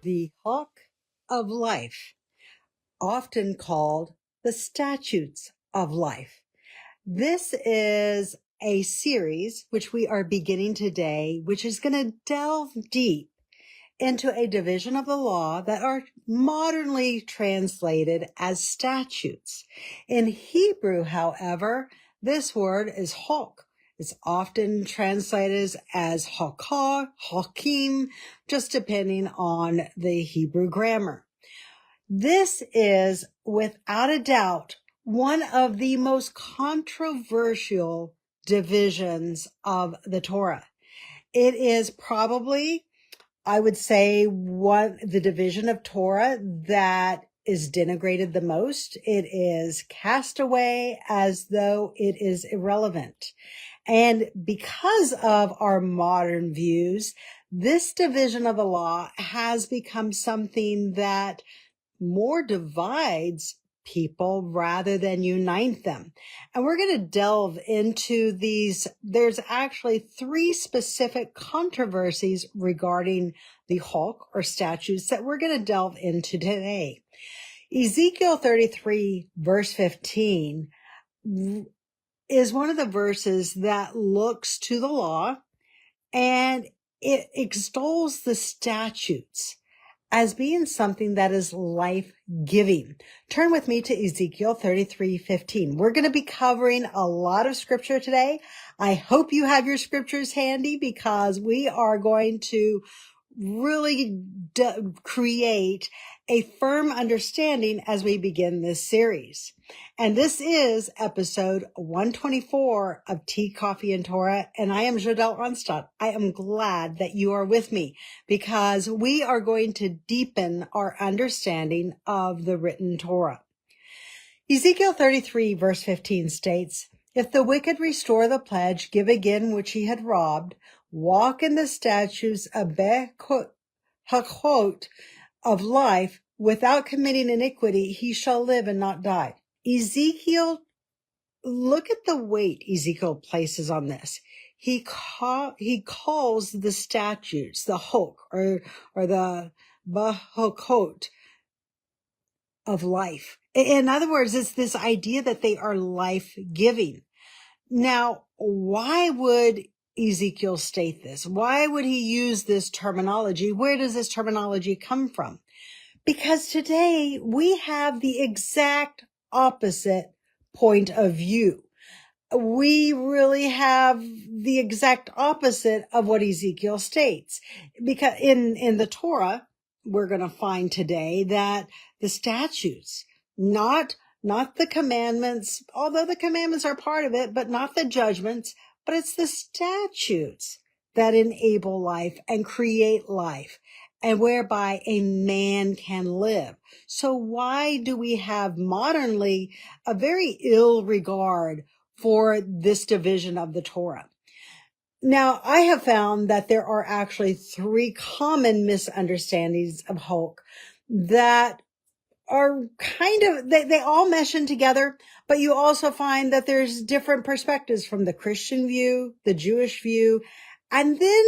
the choq of life, often called the Statutes of life. This is a series which we are beginning today, which is going to delve deep into a division of the law that are modernly translated as statutes. In Hebrew, however, this word is choq. It's often translated as hokah, hokim, just depending on the Hebrew grammar. This is, without a doubt, one of the most controversial divisions of the Torah. It is probably, I would say, the division of Torah that is denigrated the most. It is cast away as though it is irrelevant. And because of our modern views, this division of the law has become something that more divides people rather than unite them. And we're going to delve into these. There's actually three specific controversies regarding the choq or statutes that we're going to delve into today. Ezekiel 33 verse 15 is one of the verses that looks to the law and it extols the statutes as being something that is life-giving. Turn with me to Ezekiel 33:15. We're going to be covering a lot of scripture today. I hope you have your scriptures handy because we are going to really create a firm understanding as we begin this series. And this is episode 124 of Tea, Coffee, and Torah. And I am Jodelle Ronstadt. I am glad that you are with me because we are going to deepen our understanding of the written Torah. Ezekiel 33 verse 15 states, "If the wicked restore the pledge, give again which he had robbed, walk in the statutes of hakot of life without committing iniquity, he shall live and not die." Ezekiel, look at the weight Ezekiel places on this. He calls the statutes, the choq or the hakot of life. In other words, it's this idea that they are life-giving. Now, why would Ezekiel state this? Why would he use this terminology? Where does this terminology come from? Because today we have the exact opposite point of view. We really have the exact opposite of what Ezekiel states. Because in the Torah, we're going to find today that the statutes, not the commandments, although the commandments are part of it, but not the judgments, but it's the statutes that enable life and create life and whereby a man can live. So why do we have modernly a very ill regard for this division of the Torah? Now, I have found that there are actually three common misunderstandings of choq that are kind of, they all mesh in together, but you also find that there's different perspectives from the Christian view, the Jewish view, and then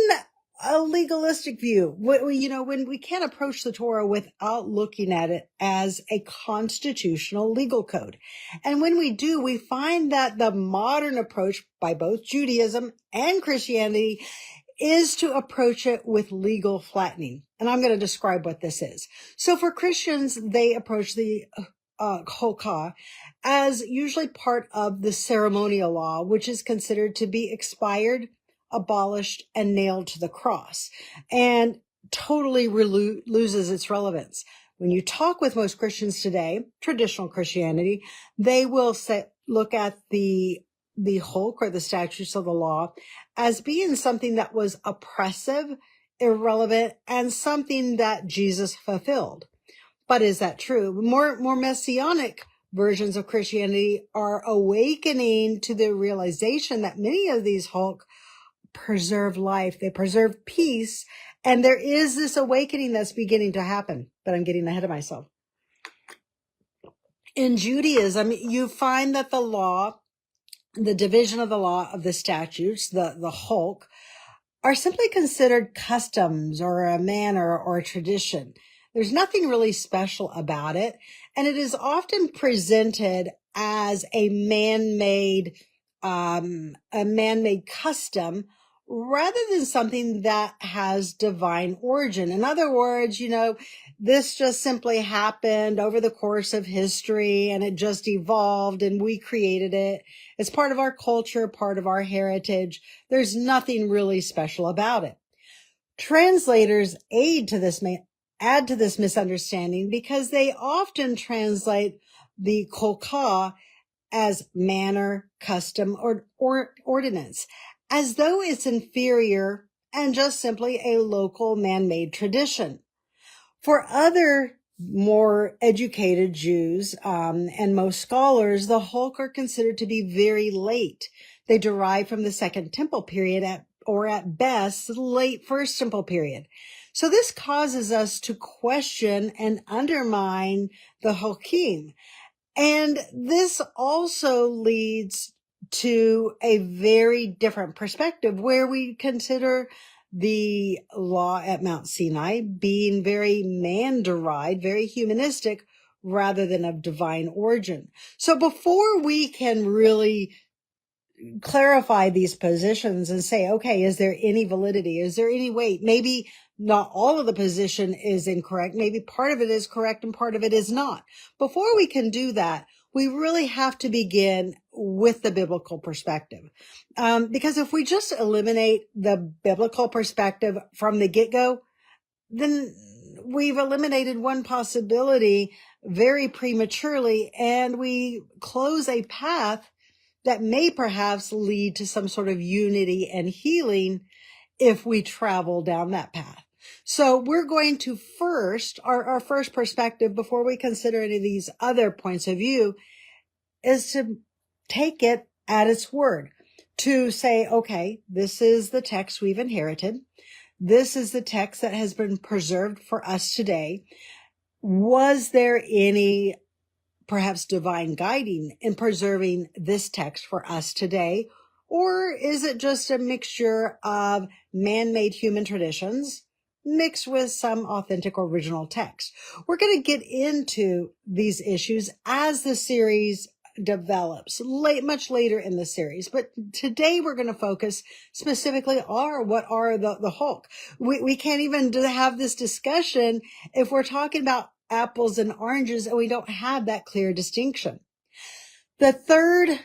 a legalistic view. When we can't approach the Torah without looking at it as a constitutional legal code. And when we do, we find that the modern approach by both Judaism and Christianity is to approach it with legal flattening. And I'm going to describe what this is. So for Christians, they approach the choq as usually part of the ceremonial law, which is considered to be expired, abolished, and nailed to the cross, and totally loses its relevance. When you talk with most Christians today, traditional Christianity, they will look at the choq or the statutes of the law as being something that was oppressive, irrelevant, and something that Jesus fulfilled. But is that true? More messianic versions of Christianity are awakening to the realization that many of these choq preserve life, they preserve peace, and there is this awakening that's beginning to happen. But I'm getting ahead of myself. In Judaism, you find that the law, the division of the law of the statutes, the choq, are simply considered customs or a manner or a tradition. There's nothing really special about it. And it is often presented as a man-made custom rather than something that has divine origin. In other words, this just simply happened over the course of history and it just evolved and we created it. It's part of our culture, part of our heritage. There's nothing really special about it. Translators add to this misunderstanding because they often translate the choq as manner, custom, or ordinance, as though it's inferior and just simply a local man-made tradition. For other more educated Jews and most scholars, the choq are considered to be very late. They derive from the Second Temple period or at best, the late First Temple period. So this causes us to question and undermine the choqim. And this also leads to a very different perspective where we consider the law at Mount Sinai being very man-derived, very humanistic, rather than of divine origin. So before we can really clarify these positions and say, okay, is there any validity? Is there any weight? Maybe not all of the position is incorrect. Maybe part of it is correct and part of it is not. Before we can do that, we really have to begin with the biblical perspective. Because if we just eliminate the biblical perspective from the get-go, then we've eliminated one possibility very prematurely and we close a path that may perhaps lead to some sort of unity and healing if we travel down that path. So we're going to our first perspective before we consider any of these other points of view is to take it at its word, to say, okay, this is the text we've inherited. This is the text that has been preserved for us today. Was there any perhaps divine guiding in preserving this text for us today? Or is it just a mixture of man-made human traditions mixed with some authentic original text? We're going to get into these issues as the series develops, much later in the series. But today we're going to focus specifically on what are the choq. We can't even have this discussion if we're talking about apples and oranges and we don't have that clear distinction. The third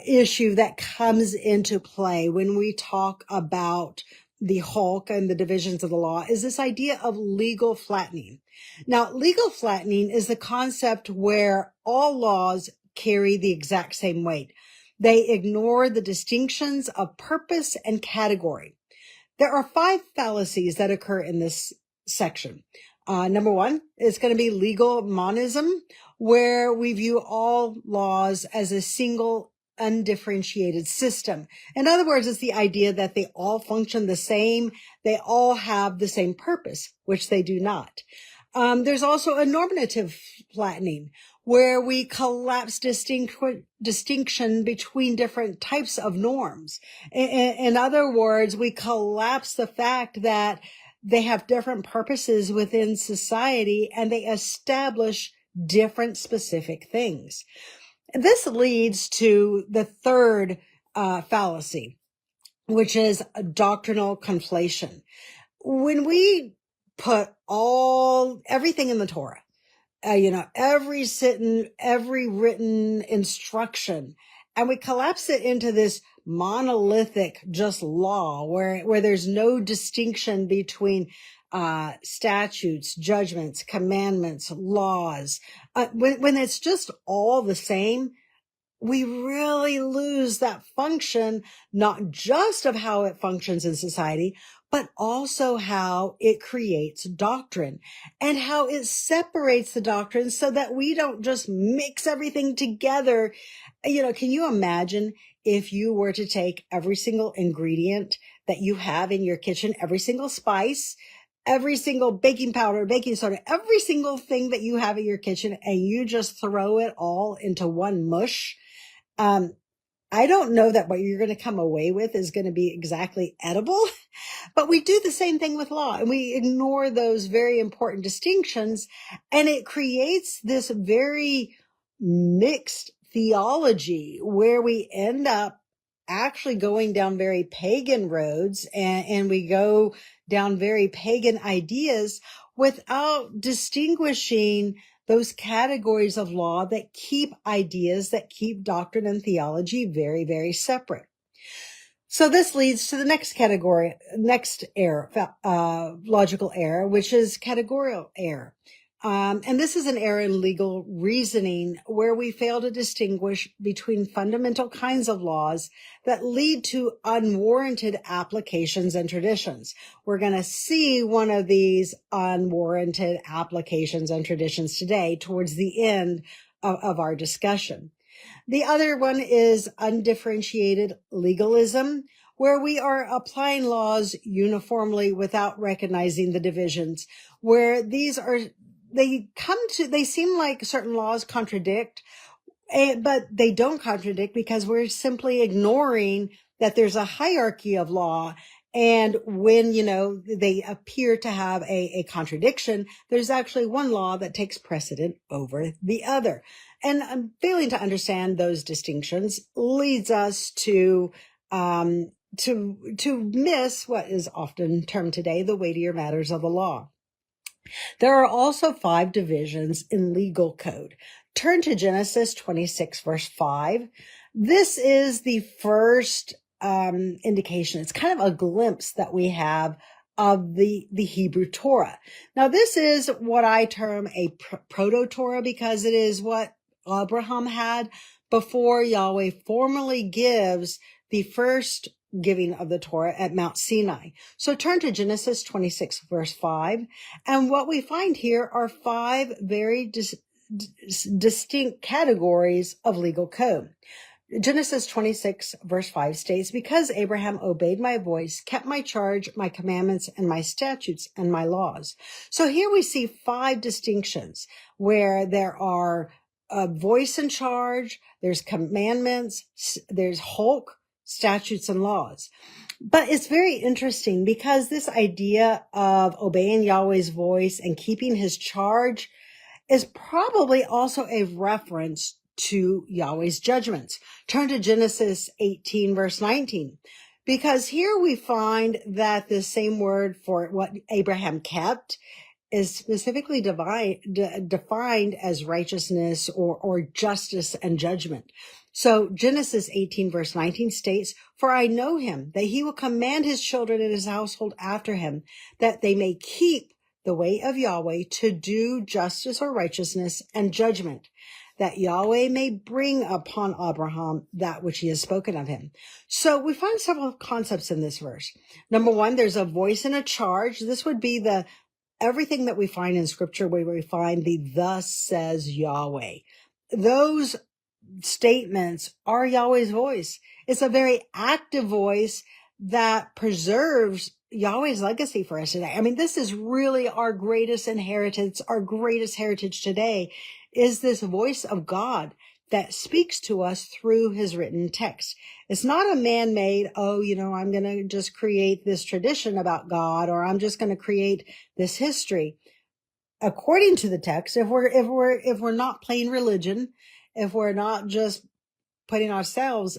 issue that comes into play when we talk about the choq and the divisions of the law is this idea of legal flattening. Now, legal flattening is the concept where all laws carry the exact same weight. They ignore the distinctions of purpose and category. There are 5 fallacies that occur in this section. Number 1 is going to be legal monism, where we view all laws as a single undifferentiated system. In other words, it's the idea that they all function the same. They all have the same purpose, which they do not. There's also a normative flattening, where we collapse distinction between different types of norms. In other words, we collapse the fact that they have different purposes within society and they establish different specific things. This leads to the third fallacy, which is doctrinal conflation. When we put everything in the Torah, every written instruction, and we collapse it into this monolithic just law where there's no distinction between statutes, judgments, commandments, laws. When it's just all the same, we really lose that function, not just of how it functions in society, but also how it creates doctrine and how it separates the doctrine so that we don't just mix everything together. Can you imagine if you were to take every single ingredient that you have in your kitchen, every single spice, every single baking powder, baking soda, every single thing that you have in your kitchen, and you just throw it all into one mush? I don't know that what you're going to come away with is going to be exactly edible, but we do the same thing with law and we ignore those very important distinctions. And it creates this very mixed theology where we end up actually going down very pagan roads and we go down very pagan ideas without distinguishing those categories of law that keep ideas, that keep doctrine and theology very, very separate. So this leads to the next category, next error, logical error, which is categorical error. And this is an error in legal reasoning where we fail to distinguish between fundamental kinds of laws that lead to unwarranted applications and traditions. We're going to see one of these unwarranted applications and traditions today towards the end of our discussion. The other one is undifferentiated legalism, where we are applying laws uniformly without recognizing the divisions, where they seem like certain laws contradict, but they don't contradict because we're simply ignoring that there's a hierarchy of law. And when, they appear to have a contradiction, there's actually one law that takes precedent over the other. And failing to understand those distinctions leads us to miss what is often termed today the weightier matters of the law. There are also 5 divisions in legal code. Turn to Genesis 26, verse 5. This is the first indication. It's kind of a glimpse that we have of the Hebrew Torah. Now, this is what I term a proto-Torah because it is what Abraham had before Yahweh formally gives the first giving of the Torah at Mount Sinai. So turn to Genesis 26, verse 5. And what we find here are 5 very distinct categories of legal code. Genesis 26, verse 5 states, because Abraham obeyed my voice, kept my charge, my commandments, and my statutes, and my laws. So here we see 5 distinctions where there are a voice in charge, there's commandments, there's choq, statutes, and laws. But it's very interesting because this idea of obeying Yahweh's voice and keeping his charge is probably also a reference to Yahweh's judgments. Turn to Genesis 18, verse 19, because here we find that the same word for what Abraham kept is specifically defined as righteousness or justice and judgment. So Genesis 18, verse 19 states, for I know him, that he will command his children and his household after him, that they may keep the way of Yahweh to do justice or righteousness and judgment, that Yahweh may bring upon Abraham that which he has spoken of him. So we find several concepts in this verse. Number 1, there's a voice and a charge. This would be everything that we find in scripture where we find the thus says Yahweh. Those statements are Yahweh's voice. It's a very active voice that preserves Yahweh's legacy for us today. I mean, this is really our greatest inheritance. Our greatest heritage today is this voice of God that speaks to us through his written text. It's not a man-made, I'm going to just create this tradition about God, or I'm just going to create this history. According to the text, if we're not playing religion, if we're not just putting ourselves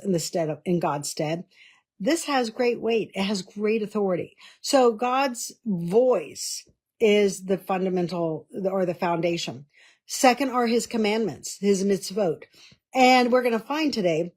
in God's stead, this has great weight. It has great authority. So God's voice is the fundamental or the foundation. Second are his commandments, his mitzvot. And we're going to find today,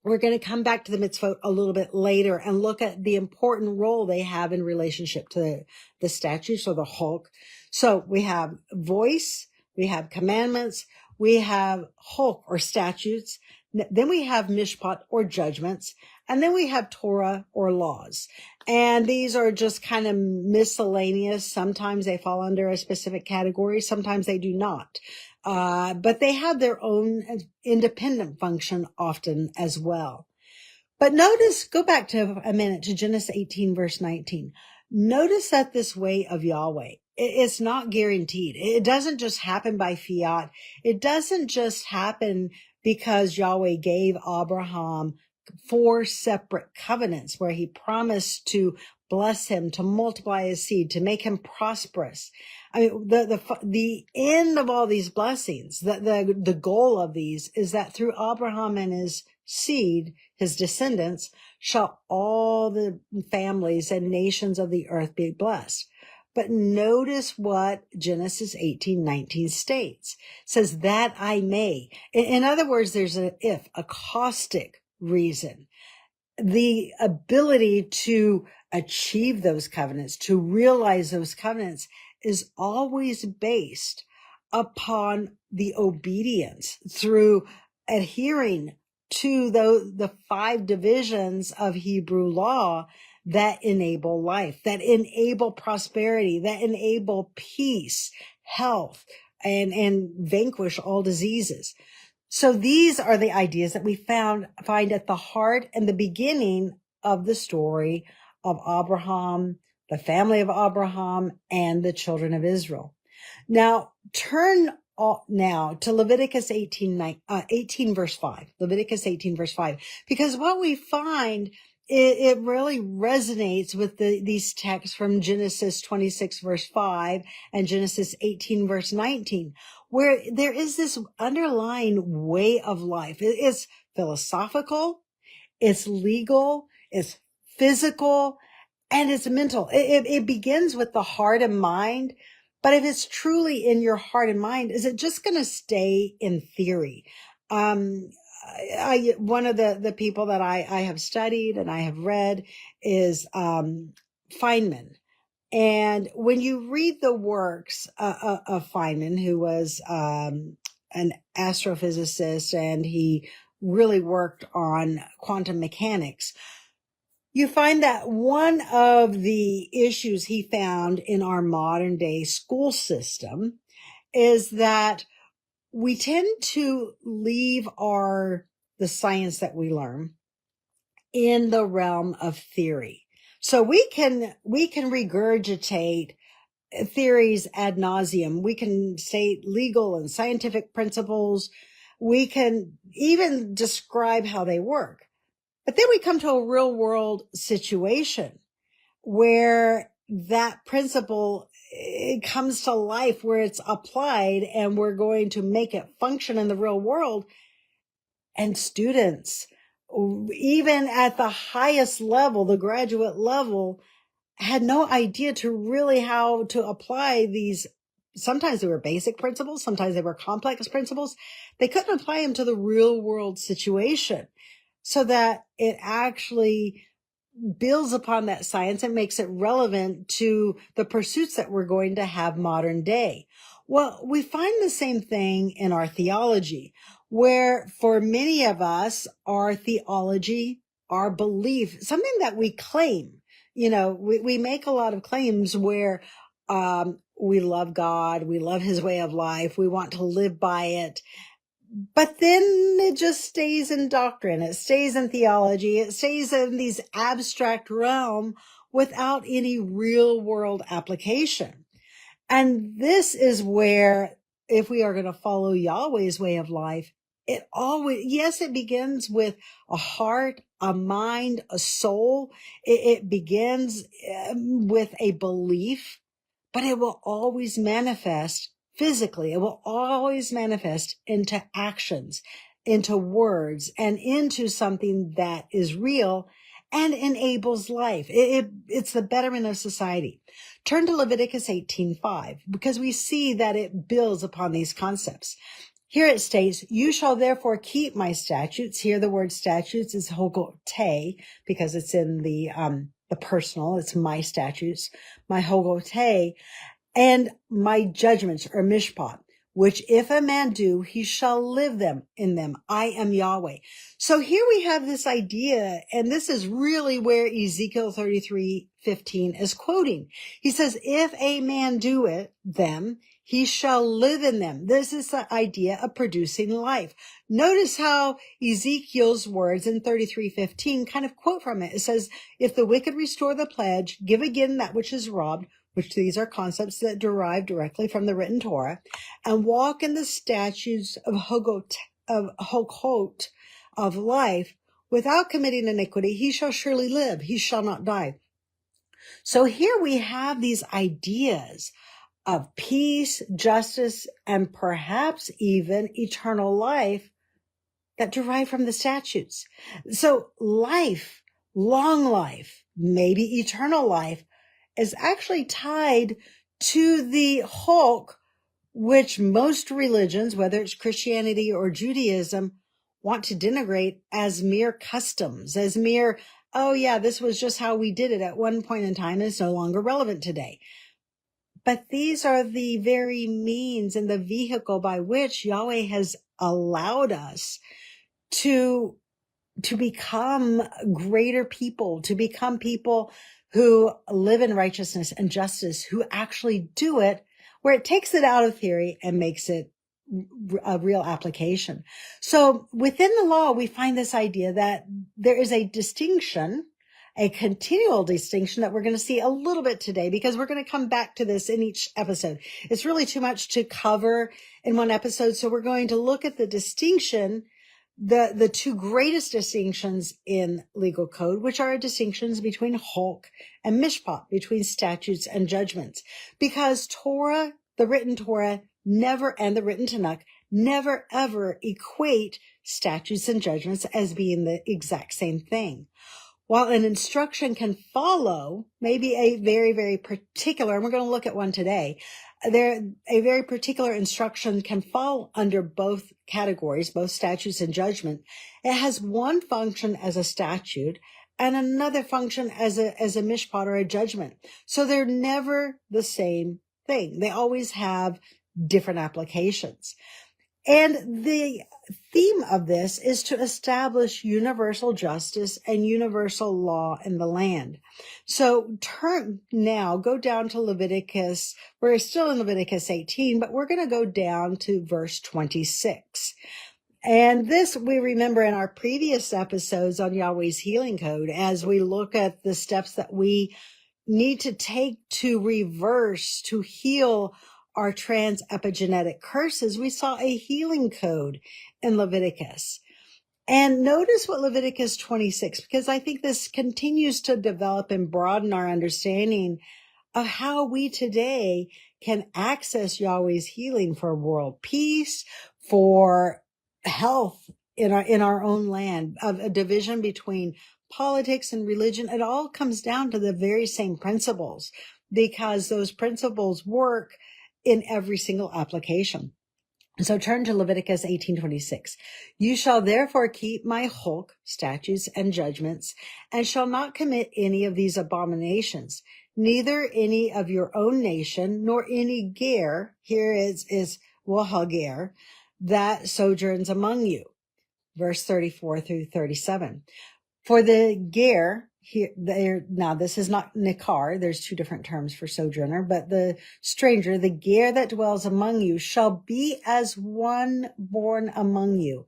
we're going to come back to the mitzvot a little bit later and look at the important role they have in relationship to the statutes or the choq. So we have voice, we have commandments, we have choq or statutes, then we have mishpat or judgments, and then we have Torah or laws. And these are just kind of miscellaneous. Sometimes they fall under a specific category. Sometimes they do not. But they have their own independent function often as well. But notice, go back to a minute to Genesis 18, verse 19. Notice that this way of Yahweh, it's not guaranteed. It doesn't just happen by fiat. It doesn't just happen because Yahweh gave Abraham 4 separate covenants where he promised to bless him, to multiply his seed, to make him prosperous. I mean, the end of all these blessings, the goal of these is that through Abraham and his seed, his descendants, shall all the families and nations of the earth be blessed. But notice what Genesis 18:19 states. It says that I may. In other words, there's an if, a caustic reason. The ability to achieve those covenants, to realize those covenants, is always based upon the obedience through adhering to the 5 divisions of Hebrew law that enable life, that enable prosperity, that enable peace, health, and vanquish all diseases. So these are the ideas that we find at the heart and the beginning of the story of Abraham, the family of Abraham, and the children of Israel. Now, turn now to Leviticus 18 verse 5. Leviticus 18 verse 5. Because what we find, it really resonates with these texts from Genesis 26 verse 5 and Genesis 18 verse 19, where there is this underlying way of life. It's philosophical, it's legal, it's physical, and it's mental. It begins with the heart and mind. But if it's truly in your heart and mind, is it just going to stay in theory? One of the people that I have studied and I have read is Feynman. And when you read the works of Feynman, who was an astrophysicist, and he really worked on quantum mechanics, you find that one of the issues he found in our modern day school system is that we tend to leave the science that we learn in the realm of theory. So we can regurgitate theories ad nauseum. We can state legal and scientific principles. We can even describe how they work. But then we come to a real world situation where that principle, it comes to life, where it's applied, and we're going to make it function in the real world. And students, even at the highest level, the graduate level, had no idea to really how to apply these. Sometimes they were basic principles. Sometimes they were complex principles. They couldn't apply them to the real world situation, so that it actually builds upon that science and makes it relevant to the pursuits that we're going to have modern day. Well, we find the same thing in our theology, where for many of us, our theology, our belief, something that we claim, we make a lot of claims where we love God, we love his way of life, we want to live by it. But then it just stays in doctrine. It stays in theology. It stays in these abstract realm without any real world application. And this is where, if we are going to follow Yahweh's way of life, it begins with a heart, a mind, a soul. It begins with a belief, but it will always manifest physically. It will always manifest into actions, into words, and into something that is real and enables life. It's the betterment of society. Turn to Leviticus 18:5, because we see that it builds upon these concepts. Here it states, "You shall therefore keep my statutes." Here the word statutes is hogote, because it's in the personal. It's my statutes, my hogote, and my judgments, or mishpat, which if a man do, he shall live in them. I am Yahweh. So here we have this idea, and this is really where Ezekiel 33:15 is quoting. He says, if a man do them, he shall live in them. This is the idea of producing life. Notice how Ezekiel's words in 33:15 kind of quote from it. It says, if the wicked restore the pledge, give again that which is robbed, which these are concepts that derive directly from the written Torah, and walk in the statutes of whole quote of life, without committing iniquity, he shall surely live. He shall not die. So here we have these ideas of peace, justice, and perhaps even eternal life that derive from the statutes. So life, long life, maybe eternal life, is actually tied to the choq, which most religions, whether it's Christianity or Judaism, want to denigrate as mere customs, as mere, oh yeah, this was just how we did it at one point in time and it's no longer relevant today. But these are the very means and the vehicle by which Yahweh has allowed us to become greater people, to become people who live in righteousness and justice, who actually do it, where it takes it out of theory and makes it a real application. So within the law, we find this idea that there is a distinction, a continual distinction that we're going to see a little bit today, because we're going to come back to this in each episode. It's really too much to cover in one episode. So we're going to look at the distinction, the two greatest distinctions in legal code, which are distinctions between choq and mishpat, between statutes and judgments, because Torah, the written Torah, never, and the written Tanakh, never ever equate statutes and judgments as being the exact same thing. While an instruction can follow maybe a very, very particular, and we're going to look at one today, a very particular instruction can fall under both categories, both statutes and judgment. It has one function as a statute and another function as a mishpat or a judgment. So they're never the same thing. They always have different applications. And the theme of this is to establish universal justice and universal law in the land. So go down to Leviticus. We're still in Leviticus 18, but we're going to go down to verse 26. And this we remember in our previous episodes on Yahweh's healing code, as we look at the steps that we need to take to reverse, to heal our trans epigenetic curses. We saw a healing code in Leviticus. And notice what Leviticus 26, because I think this continues to develop and broaden our understanding of how we today can access Yahweh's healing for world peace, for health in our own land, of a division between politics and religion. It all comes down to the very same principles, because those principles work in every single application. So turn to Leviticus 18:26. You shall therefore keep my choq, statutes and judgments, and shall not commit any of these abominations, neither any of your own nation, nor any ger, here is YHWH, that sojourns among you. Verse 34 through 37. For the ger, now this is not nikar, there's two different terms for sojourner, but the stranger, the ger that dwells among you, shall be as one born among you.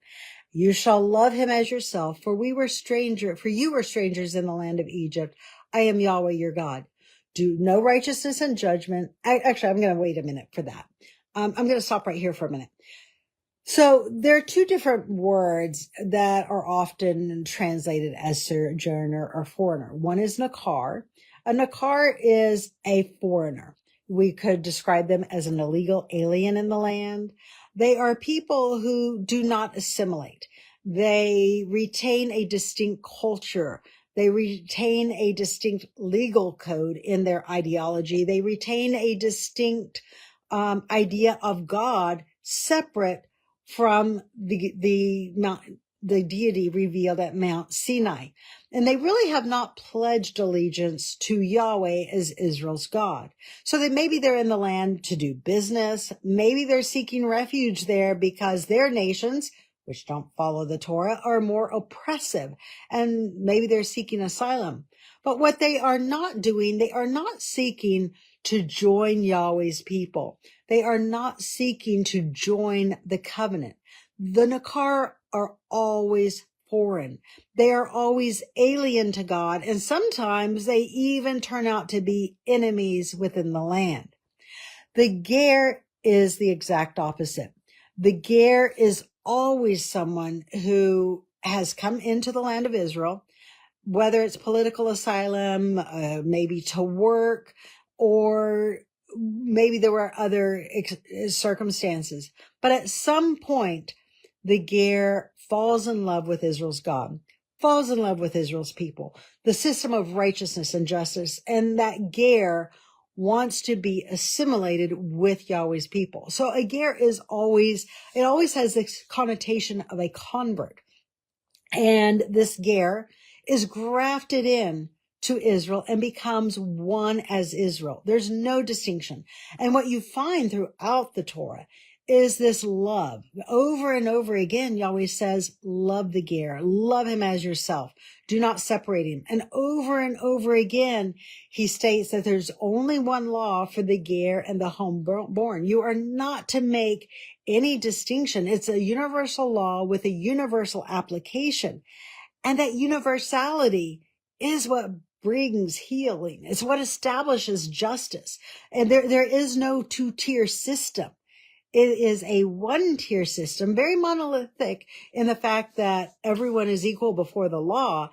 You shall love him as yourself, for you were strangers in the land of Egypt. I am Yahweh your God. Do no righteousness and judgment. Actually, I'm going to wait a minute for that. I'm going to stop right here for a minute. So there are two different words that are often translated as sojourner or foreigner. One is nakar. A nakar is a foreigner. We could describe them as an illegal alien in the land. They are people who do not assimilate. They retain a distinct culture. They retain a distinct legal code in their ideology. They retain a distinct idea of God separate from the deity revealed at Mount Sinai. And they really have not pledged allegiance to Yahweh as Israel's God. So that maybe they're in the land to do business. Maybe they're seeking refuge there because their nations, which don't follow the Torah, are more oppressive. And maybe they're seeking asylum. But what they are not doing, they are not seeking to join Yahweh's people. They are not seeking to join the covenant. The Nakar are always foreign. They are always alien to God, and sometimes they even turn out to be enemies within the land. The Ger is the exact opposite. The Ger is always someone who has come into the land of Israel, whether it's political asylum, maybe to work, or maybe there were other circumstances. But at some point, the ger falls in love with Israel's God, falls in love with Israel's people, the system of righteousness and justice, and that ger wants to be assimilated with Yahweh's people. So a ger it always has this connotation of a convert. And this ger is grafted in to Israel and becomes one as Israel. There's no distinction. And what you find throughout the Torah is this love. Over and over again, Yahweh says, love the ger, love him as yourself. Do not separate him. And over again, he states that there's only one law for the ger and the homeborn. You are not to make any distinction. It's a universal law with a universal application. And that universality is what brings healing. It's what establishes justice. And there is no two-tier system. It is a one-tier system, very monolithic in the fact that everyone is equal before the law,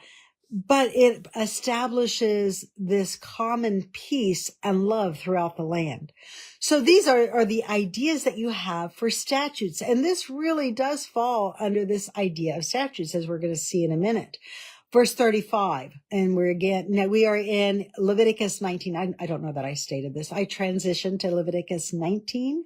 but it establishes this common peace and love throughout the land. So these are the ideas that you have for statutes. And this really does fall under this idea of statutes, as we're going to see in a minute. Verse 35, and we are in Leviticus 19. I don't know that I stated this. I transitioned to Leviticus 19,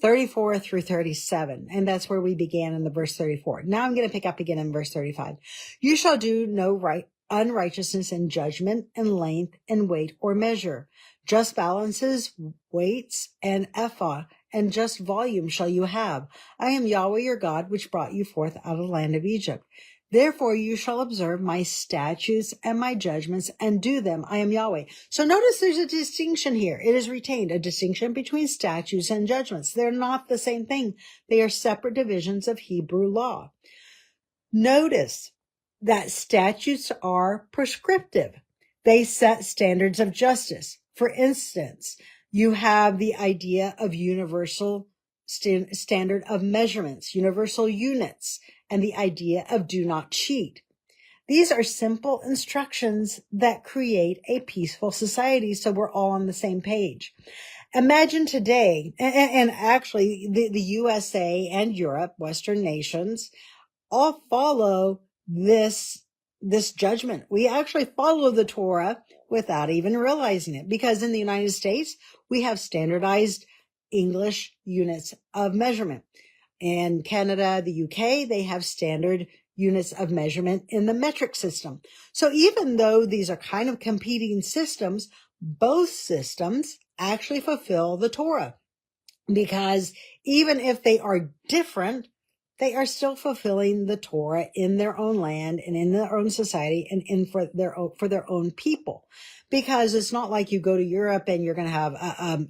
34 through 37. And that's where we began in the verse 34. Now I'm going to pick up again in verse 35. You shall do no unrighteousness in judgment and length and weight or measure. Just balances, weights, and ephah, and just volume shall you have. I am Yahweh your God, which brought you forth out of the land of Egypt. Therefore you shall observe my statutes and my judgments and do them. I am Yahweh. So notice there's a distinction here. It is retained, a distinction between statutes and judgments. They're not the same thing. They are separate divisions of Hebrew law. Notice that statutes are prescriptive. They set standards of justice. For instance, you have the idea of universal standard of measurements, universal units, and the idea of do not cheat. These are simple instructions that create a peaceful society, so we're all on the same page. Imagine today, and actually the USA and Europe, Western nations, all follow this judgment. We actually follow the Torah without even realizing it, because in the United States, we have standardized English units of measurement. In Canada, the UK, they have standard units of measurement in the metric system. So even though these are kind of competing systems, both systems actually fulfill the Torah, because even if they are different, they are still fulfilling the Torah in their own land and in their own society and for their own people. Because it's not like you go to Europe and you're going to have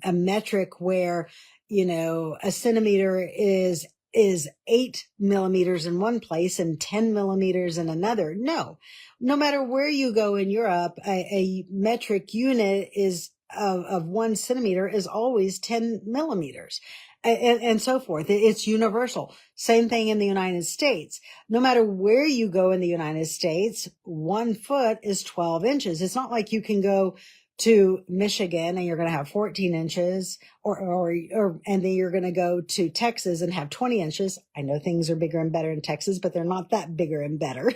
a metric where, a centimeter is 8 millimeters in one place and 10 millimeters in another. No matter where you go in Europe, a metric unit is of 1 centimeter is always 10 millimeters. And so forth. It's universal. Same thing in the United States. No matter where you go in the United States, 1 foot is 12 inches. It's not like you can go to Michigan and you're going to have 14 inches and then you're going to go to Texas and have 20 inches. I know things are bigger and better in Texas, but they're not that bigger and better.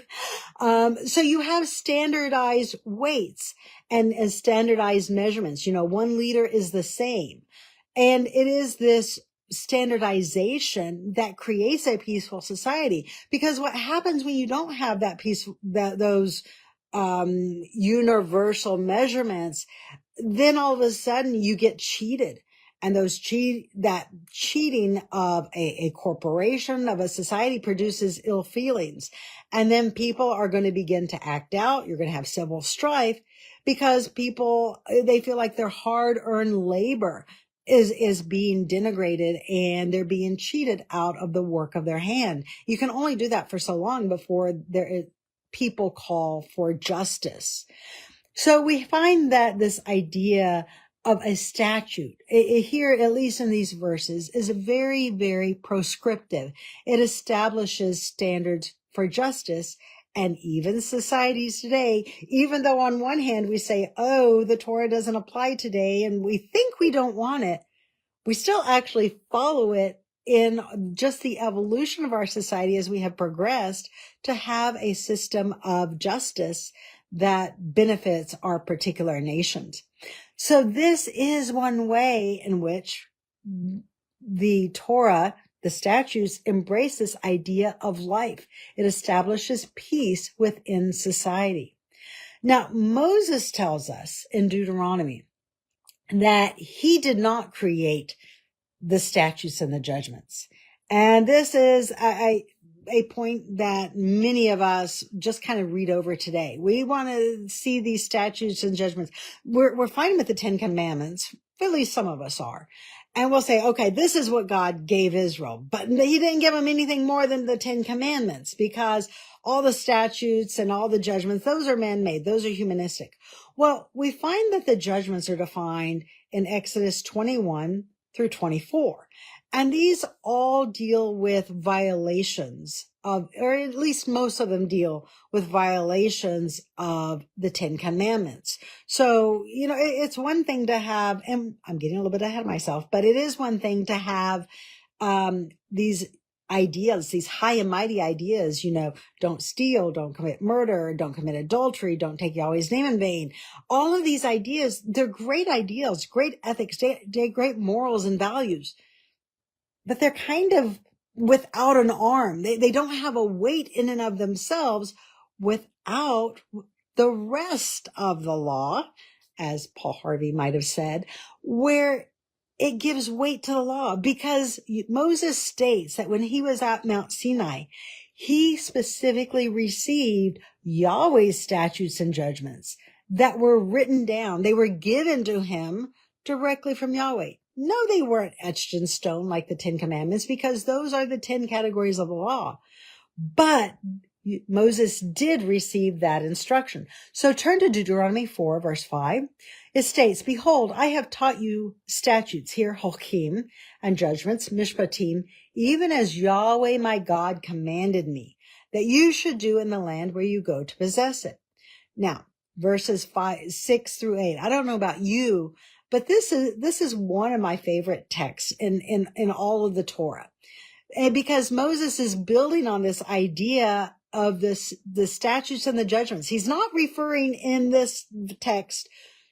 So you have standardized weights and standardized measurements. 1 liter is the same. And it is this standardization that creates a peaceful society, because what happens when you don't have those universal measurements, then all of a sudden you get cheated. And that cheating of a corporation, of a society, produces ill feelings. And then people are going to begin to act out. You're going to have civil strife because they feel like their hard-earned labor is being denigrated and they're being cheated out of the work of their hand. You can only do that for so long before people call for justice. So we find that this idea of a statute here, at least in these verses, is very, very proscriptive. It establishes standards for justice. And even societies today, even though on one hand we say, oh, the Torah doesn't apply today, and we think we don't want it, we still actually follow it in just the evolution of our society as we have progressed to have a system of justice that benefits our particular nations. So this is one way in which the Torah, the statutes, embrace this idea of life. It establishes peace within society. Now, Moses tells us in Deuteronomy that he did not create the statutes and the judgments. And this is a point that many of us just kind of read over today. We want to see these statutes and judgments. We're fine with the 10 Commandments. At least some of us are. And we'll say, okay, this is what God gave Israel, but he didn't give them anything more than the 10 Commandments, because all the statutes and all the judgments, those are man-made. Those are humanistic. Well, we find that the judgments are defined in Exodus 21 through 24. And these all deal with violations of, or at least most of them deal with violations of the 10 Commandments. So, it's one thing to have, and I'm getting a little bit ahead of myself, but it is one thing to have these ideas, these high and mighty ideas, don't steal, don't commit murder, don't commit adultery, don't take Yahweh's name in vain. All of these ideas, they're great ideals, great ethics, they're great morals and values, but they're kind of without an arm. They don't have a weight in and of themselves without the rest of the law, as Paul Harvey might have said, where it gives weight to the law, because Moses states that when he was at Mount Sinai, he specifically received Yahweh's statutes and judgments that were written down. They were given to him directly from Yahweh. No, they weren't etched in stone like the 10 Commandments, because those are the 10 categories of the law. But Moses did receive that instruction. So turn to Deuteronomy 4, verse 5. It states, behold, I have taught you statutes, here, chokim, and judgments, mishpatim, even as Yahweh my God commanded me, that you should do in the land where you go to possess it. Now, verses 6 through 8. I don't know about you, but this is one of my favorite texts in all of the Torah. And because Moses is building on this idea of the statutes and the judgments. He's not referring in this text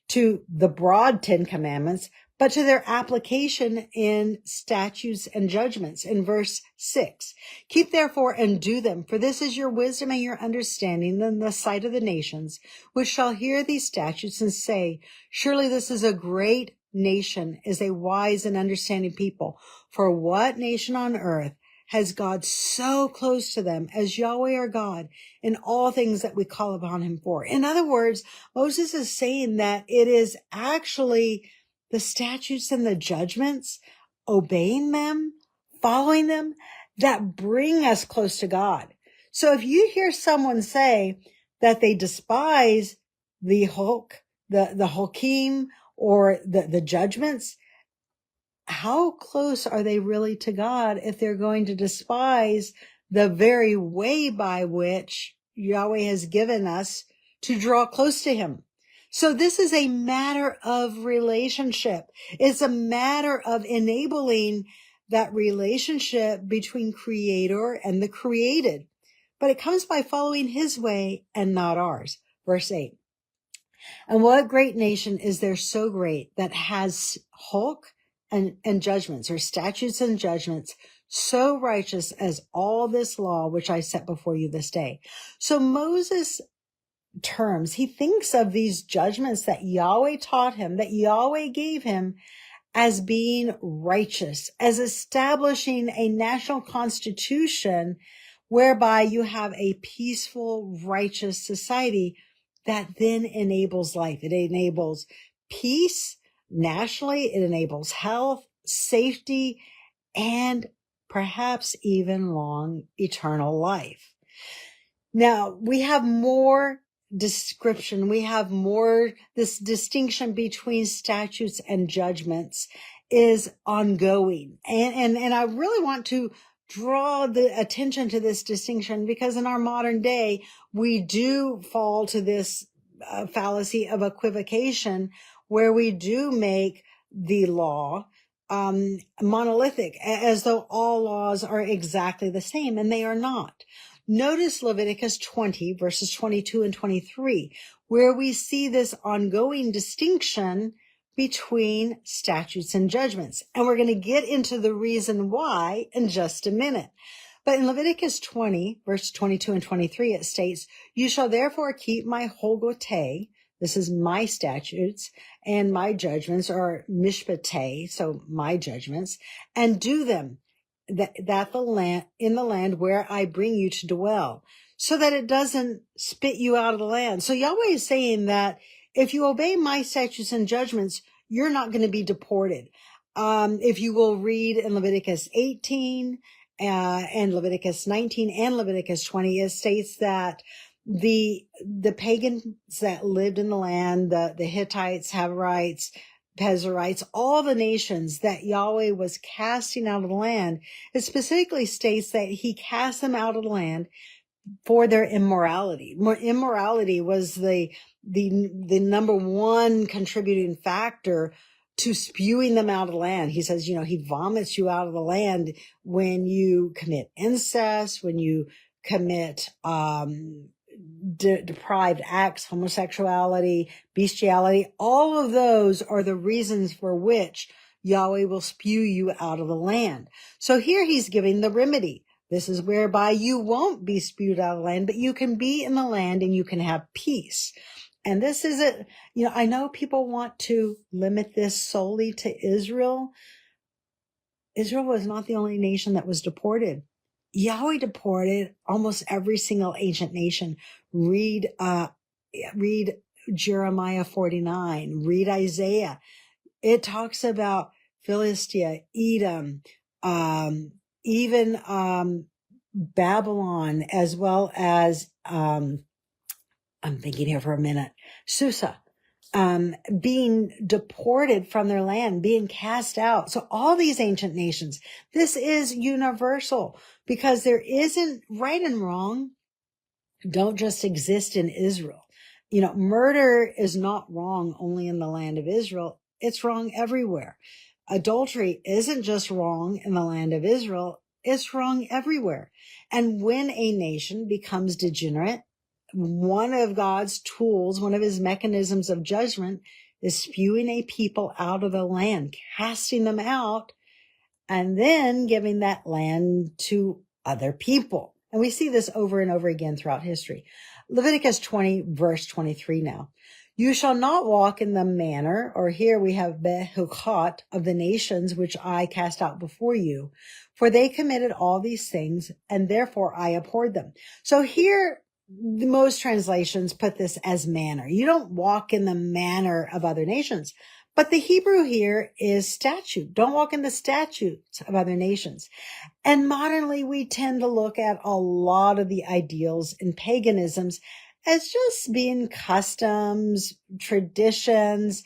to the broad 10 Commandments, but to their application in statutes and judgments. In verse 6, keep therefore and do them, for this is your wisdom and your understanding in the sight of the nations, which shall hear these statutes and say, surely this is a great nation, is a wise and understanding people. For what nation on earth has God so close to them as Yahweh our God in all things that we call upon him for? In other words, Moses is saying that it is actually the statutes and the judgments, obeying them, following them, that bring us close to God. So if you hear someone say that they despise the choq, the chokim, or the judgments, how close are they really to God if they're going to despise the very way by which Yahweh has given us to draw close to him? So this is a matter of relationship. It's a matter of enabling that relationship between Creator and the created. But it comes by following his way and not ours. Verse 8. And what great nation is there so great that has choq and judgments, or statutes and judgments, so righteous as all this law which I set before you this day? So Moses he thinks of these judgments that Yahweh taught him, that Yahweh gave him, as being righteous, as establishing a national constitution whereby you have a peaceful, righteous society that then enables life. It enables peace nationally. It enables health, safety, and perhaps even long eternal life. Now, we have more description. We have more, this distinction between statutes and judgments is ongoing. And I really want to draw the attention to this distinction because in our modern day, we do fall to this fallacy of equivocation where we do make the law monolithic, as though all laws are exactly the same, and they are not. Notice Leviticus 20, verses 22 and 23, where we see this ongoing distinction between statutes and judgments. And we're going to get into the reason why in just a minute. But in Leviticus 20, verse 22 and 23, it states, "You shall therefore keep my holgote," this is my statutes, "and my judgments," or mishpate, so my judgments, "and do them that the land, in the land where I bring you to dwell, so that it doesn't spit you out of the land." So Yahweh is saying that if you obey my statutes and judgments, you're not going to be deported. If you will read in Leviticus 18, and Leviticus 19 and Leviticus 20, it states that the pagans that lived in the land, the Hittites, Havarites, Pezerites, all the nations that Yahweh was casting out of the land, it specifically states that he cast them out of the land for their immorality. Immorality was the number one contributing factor to spewing them out of the land. He says, he vomits you out of the land when you commit incest, when you commit deprived acts, homosexuality, bestiality. All of those are the reasons for which Yahweh will spew you out of the land. So here he's giving the remedy. This is whereby you won't be spewed out of the land, but you can be in the land and you can have peace. And this is it. I know people want to limit this solely to Israel. Israel was not the only nation that was deported. Yahweh deported almost every single ancient nation. Read Jeremiah 49, read Isaiah. It talks about Philistia, Edom, even Babylon, as well as, I'm thinking here for a minute, Susa, being deported from their land, being cast out. So all these ancient nations, this is universal because there isn't right and wrong don't just exist in Israel. Murder is not wrong only in the land of Israel. It's wrong everywhere. Adultery isn't just wrong in the land of Israel. It's wrong everywhere. And when a nation becomes degenerate, one of God's tools, one of his mechanisms of judgment is spewing a people out of the land, casting them out, and then giving that land to other people. And we see this over and over again throughout history. Leviticus 20, verse 23 now. "You shall not walk in the manner," or here we have behukat, "of the nations which I cast out before you, for they committed all these things, and therefore I abhorred them." So here, most translations put this as manner. You don't walk in the manner of other nations. But the Hebrew here is statute. Don't walk in the statutes of other nations. And modernly, we tend to look at a lot of the ideals in paganisms as just being customs, traditions,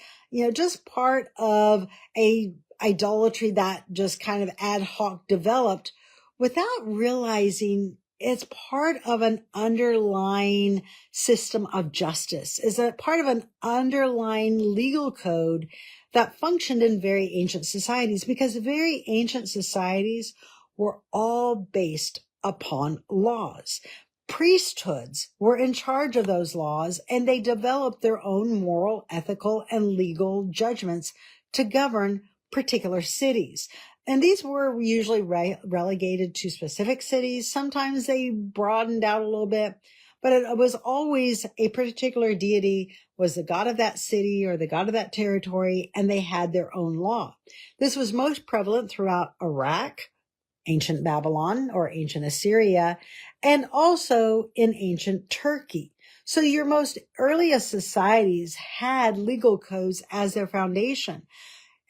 just part of a idolatry that just kind of ad hoc developed without realizing it's part of an underlying system of justice, is a part of an underlying legal code that functioned in very ancient societies, because very ancient societies were all based upon laws. Priesthoods were in charge of those laws, and they developed their own moral, ethical, and legal judgments to govern particular cities. And these were usually relegated to specific cities. Sometimes they broadened out a little bit, but it was always a particular deity was the god of that city or the god of that territory, and they had their own law. This was most prevalent throughout Iraq, ancient Babylon or ancient Assyria, and also in ancient Turkey. So your most earliest societies had legal codes as their foundation.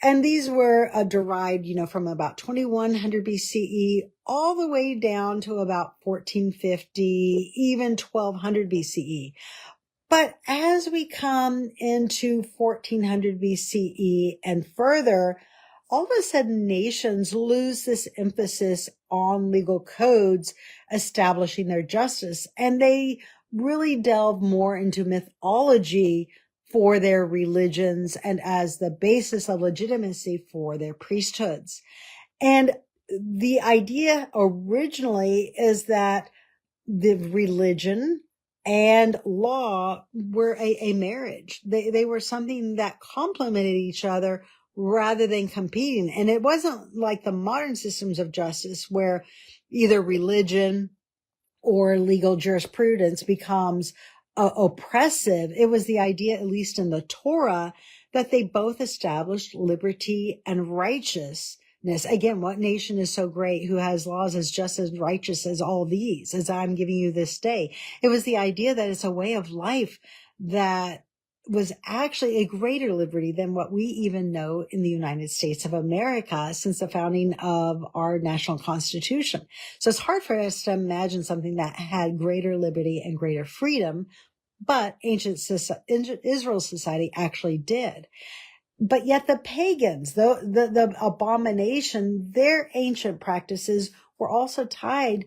And these were derived, from about 2100 BCE all the way down to about 1450, even 1200 BCE. But as we come into 1400 BCE and further, all of a sudden nations lose this emphasis on legal codes establishing their justice, and they really delve more into mythology for their religions and as the basis of legitimacy for their priesthoods. And the idea originally is that the religion and law were a marriage. They were something that complemented each other rather than competing. And it wasn't like the modern systems of justice where either religion or legal jurisprudence becomes oppressive. It was the idea, at least in the Torah, that they both established liberty and righteousness. Again, what nation is so great who has laws as just as righteous as all these, as I'm giving you this day? It was the idea that it's a way of life that was actually a greater liberty than what we even know in the United States of America since the founding of our national constitution. So it's hard for us to imagine something that had greater liberty and greater freedom, but ancient Israel society actually did. But yet the pagans, the abomination, their ancient practices were also tied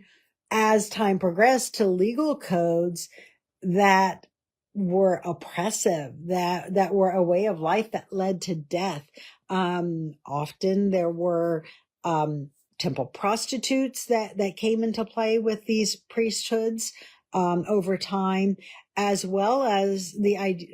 as time progressed to legal codes that were oppressive, that were a way of life that led to death. Often there were, temple prostitutes that came into play with these priesthoods, over time, as well as the idea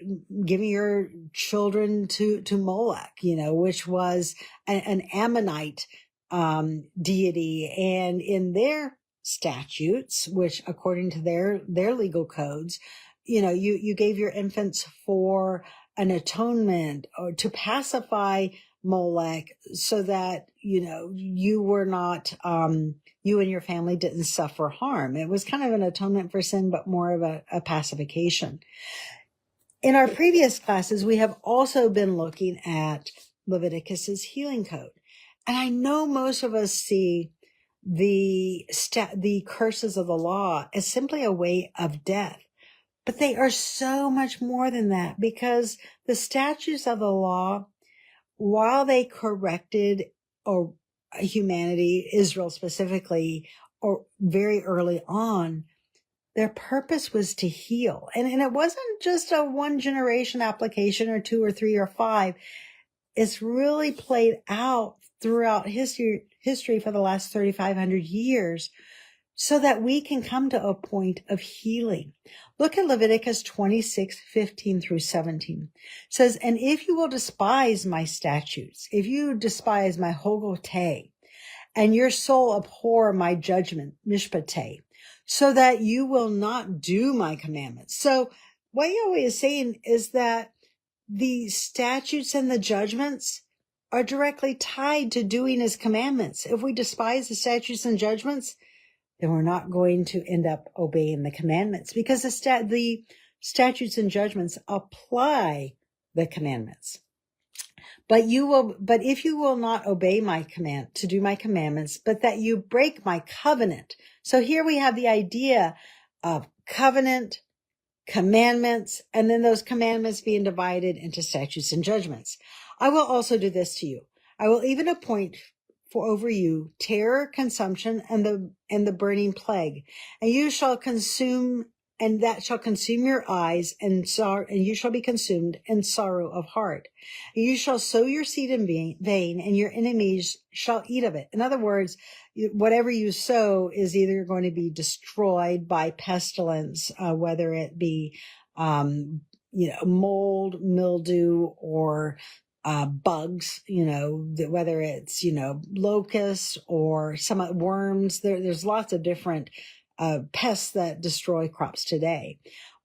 giving your children to Moloch, which was an Ammonite, deity. And in their statutes, which according to their legal codes, you gave your infants for an atonement or to pacify Molech so that, you were not, you and your family didn't suffer harm. It was kind of an atonement for sin, but more of a pacification. In our previous classes, we have also been looking at Leviticus's healing code. And I know most of us see the curses of the law as simply a way of death. But they are so much more than that, because the statutes of the law, while they corrected humanity, Israel specifically, or very early on, their purpose was to heal. And it wasn't just a one generation application or two or three or five. It's really played out throughout history for the last 3,500 years, so that we can come to a point of healing. Look at Leviticus 26:15 through 17. It says, "And if you will despise my statutes, if you despise my hogote, and your soul abhor my judgment, mishpate, so that you will not do my commandments." So what Yahweh is saying is that the statutes and the judgments are directly tied to doing his commandments. If we despise the statutes and judgments, then we're not going to end up obeying the commandments, because the statutes and judgments apply the commandments. But if you will not obey my command to do my commandments, but that you break my covenant. So here we have the idea of covenant, commandments, and then those commandments being divided into statutes and judgments. "I will also do this to you. I will even appoint over you terror, consumption, and the burning plague, and you shall consume, and that shall consume your eyes, and you shall be consumed in sorrow of heart. And you shall sow your seed in vain, and your enemies shall eat of it." In other words, whatever you sow is either going to be destroyed by pestilence, whether it be, mold, mildew, or bugs, whether it's, locusts or some worms. There's lots of different pests that destroy crops today.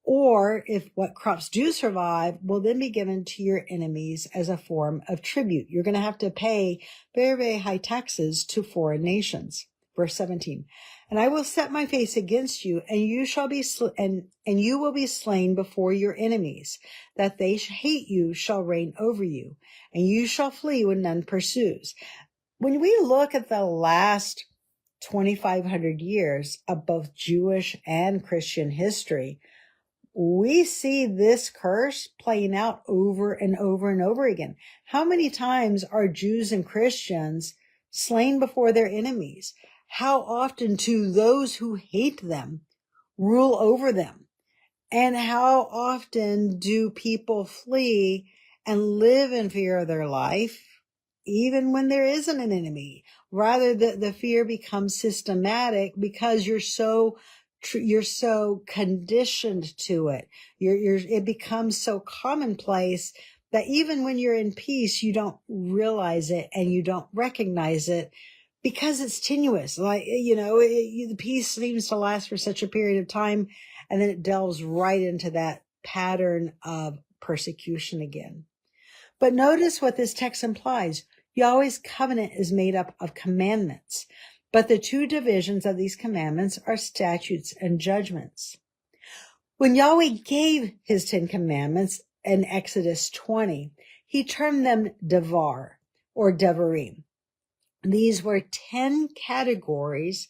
Or if what crops do survive will then be given to your enemies as a form of tribute. You're going to have to pay very, very high taxes to foreign nations. Verse 17, "And I will set my face against you, and you shall be and you will be slain before your enemies, that they hate you shall reign over you, and you shall flee when none pursues." When we look at the last 2,500 years of both Jewish and Christian history, we see this curse playing out over and over and over again. How many times are Jews and Christians slain before their enemies? How often do those who hate them rule over them? And how often do people flee and live in fear of their life, even when there isn't an enemy? Rather, the fear becomes systematic because you're so conditioned to it. It becomes so commonplace that even when you're in peace, you don't realize it and you don't recognize it because it's tenuous. Like, the peace seems to last for such a period of time, and then it delves right into that pattern of persecution again. But notice what this text implies. Yahweh's covenant is made up of commandments, but the two divisions of these commandments are statutes and judgments. When Yahweh gave his 10 commandments in Exodus 20, he termed them devar or devarim. These were 10 categories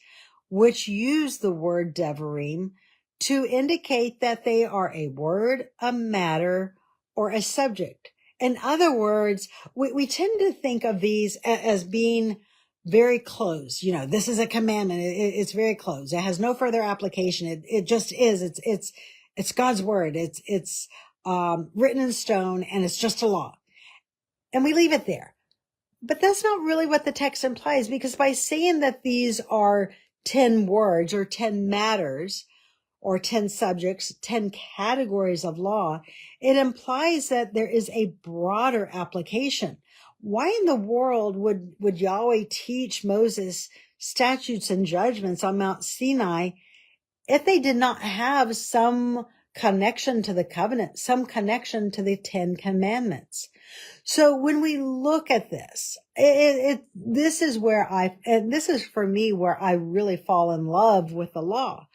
which use the word devarim to indicate that they are a word, a matter, or a subject. In other words, we tend to think of these as being very close. This is a commandment. It's very close. It has no further application. It just is. It's God's word. It's written in stone, and it's just a law. And we leave it there. But that's not really what the text implies, because by saying that these are 10 words or 10 matters or 10 subjects, 10 categories of law, it implies that there is a broader application. Why in the world would Yahweh teach Moses statutes and judgments on Mount Sinai if they did not have some connection to the covenant, some connection to the 10 commandments? So when we look at this, this is for me where I really fall in love with the law,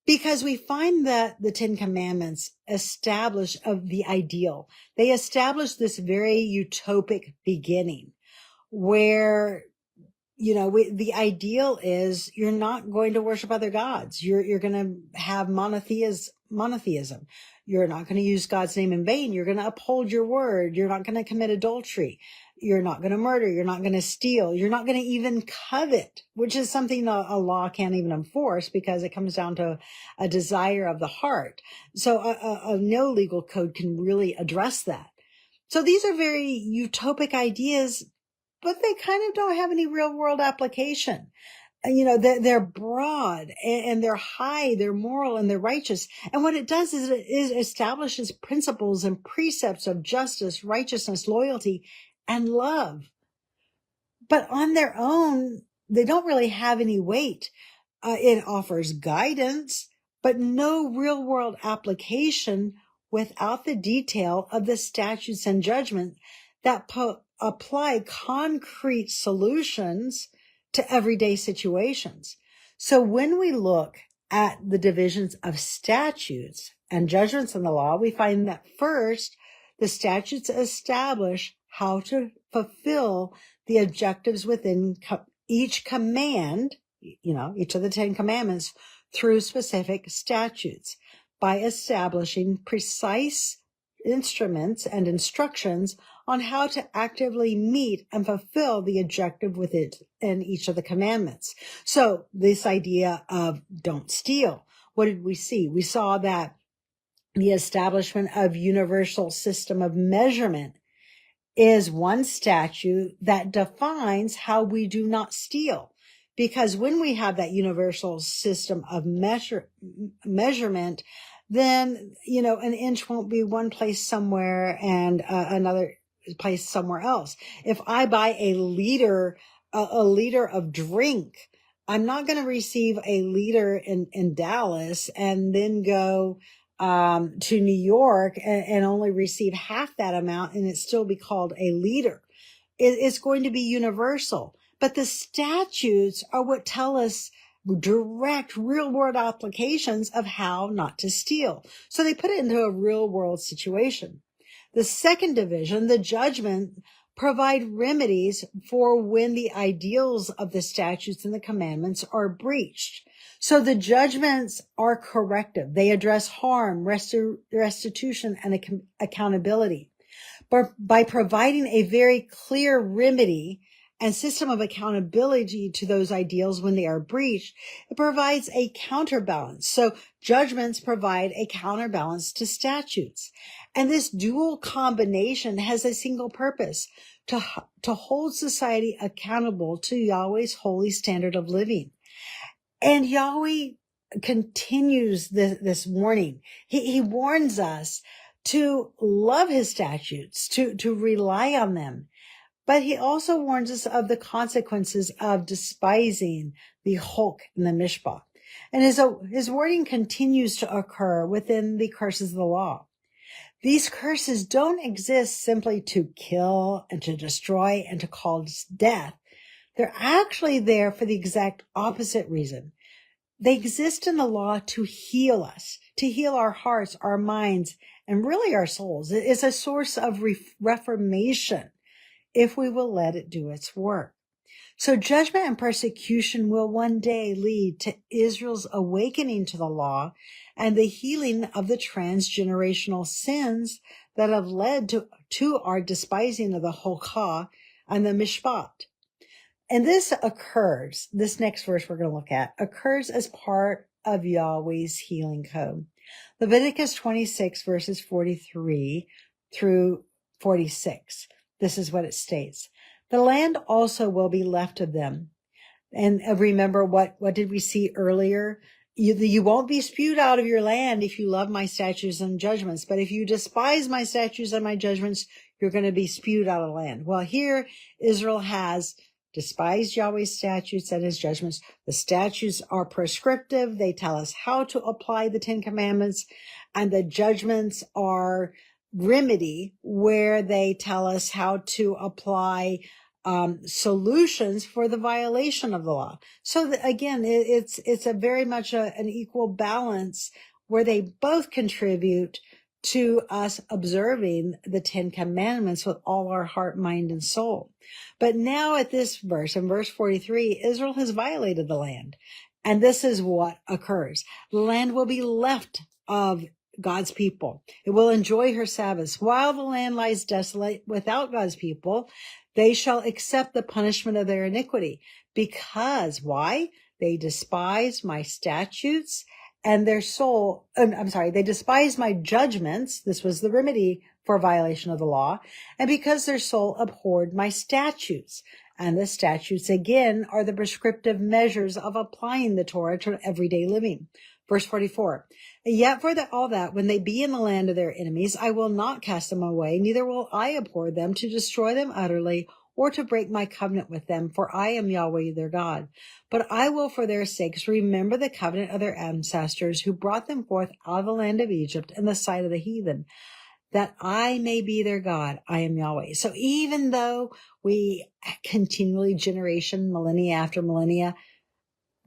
because we find that the 10 commandments establish of the ideal. They establish this very utopic beginning where, the ideal is you're not going to worship other gods. You're going to have monotheism. You're not going to use God's name in vain. You're going to uphold your word. You're not going to commit adultery. You're not going to murder. You're not going to steal. You're not going to even covet, which is something a law can't even enforce because it comes down to a desire of the heart. So a no legal code can really address that. So these are very utopic ideas, but they kind of don't have any real world application. They're broad and they're high, they're moral and they're righteous. And what it does is it establishes principles and precepts of justice, righteousness, loyalty, and love. But on their own, they don't really have any weight. It offers guidance, but no real world application without the detail of the statutes and judgment that apply concrete solutions to everyday situations. So when we look at the divisions of statutes and judgments in the law, we find that first, the statutes establish how to fulfill the objectives within each command, each of the 10 commandments, through specific statutes by establishing precise instruments and instructions on how to actively meet and fulfill the objective within each of the commandments. So this idea of don't steal, what did we see? We saw that the establishment of universal system of measurement is one statute that defines how we do not steal. Because when we have that universal system of measurement, then, an inch won't be one place somewhere and another place somewhere else. If I buy a liter of drink, I'm not going to receive a liter in Dallas and then go to New York and only receive half that amount and it still be called a liter. It's going to be universal. But the statutes are what tell us direct real world applications of how not to steal. So they put it into a real world situation. The second division, the judgment, provide remedies for when the ideals of the statutes and the commandments are breached. So the judgments are corrective. They address harm, restitution, and accountability. But by providing a very clear remedy and system of accountability to those ideals when they are breached, it provides a counterbalance. So judgments provide a counterbalance to statutes. And this dual combination has a single purpose: to hold society accountable to Yahweh's holy standard of living. And Yahweh continues this warning. He warns us to love his statutes, to rely on them. But he also warns us of the consequences of despising the choq and the mishpah. And his warning continues to occur within the curses of the law. These curses don't exist simply to kill and to destroy and to cause death. They're actually there for the exact opposite reason. They exist in the law to heal us, to heal our hearts, our minds, and really our souls. It is a source of reformation if we will let it do its work. So judgment and persecution will one day lead to Israel's awakening to the law and the healing of the transgenerational sins that have led to our despising of the choq and the mishpat. And this next verse we're going to look at, occurs as part of Yahweh's healing code. Leviticus 26 verses 43 through 46. This is what it states. The land also will be left of them. And remember, what did we see earlier? You won't be spewed out of your land if you love my statutes and judgments. But if you despise my statutes and my judgments, you're going to be spewed out of the land. Well, here Israel has despised Yahweh's statutes and his judgments. The statutes are prescriptive. They tell us how to apply the 10 Commandments, and the judgments are remedy, where they tell us how to apply solutions for the violation of the law. So again, it's a very much an equal balance where they both contribute to us observing the 10 Commandments with all our heart, mind, and soul. But now at this verse, in verse 43, Israel has violated the land. And this is what occurs. The land will be left of God's people. It will enjoy her Sabbaths. While the land lies desolate without God's people, they shall accept the punishment of their iniquity. Because, why? They despise my statutes and their soul, they despise my judgments. This was the remedy for violation of the law. And because their soul abhorred my statutes. And the statutes, again, are the prescriptive measures of applying the Torah to everyday living. Verse 44, yet for all that, when they be in the land of their enemies, I will not cast them away, neither will I abhor them to destroy them utterly, or to break my covenant with them, for I am Yahweh their God. But I will for their sakes remember the covenant of their ancestors, who brought them forth out of the land of Egypt in the sight of the heathen, that I may be their God. I am Yahweh. So even though we continually, generation, millennia after millennia,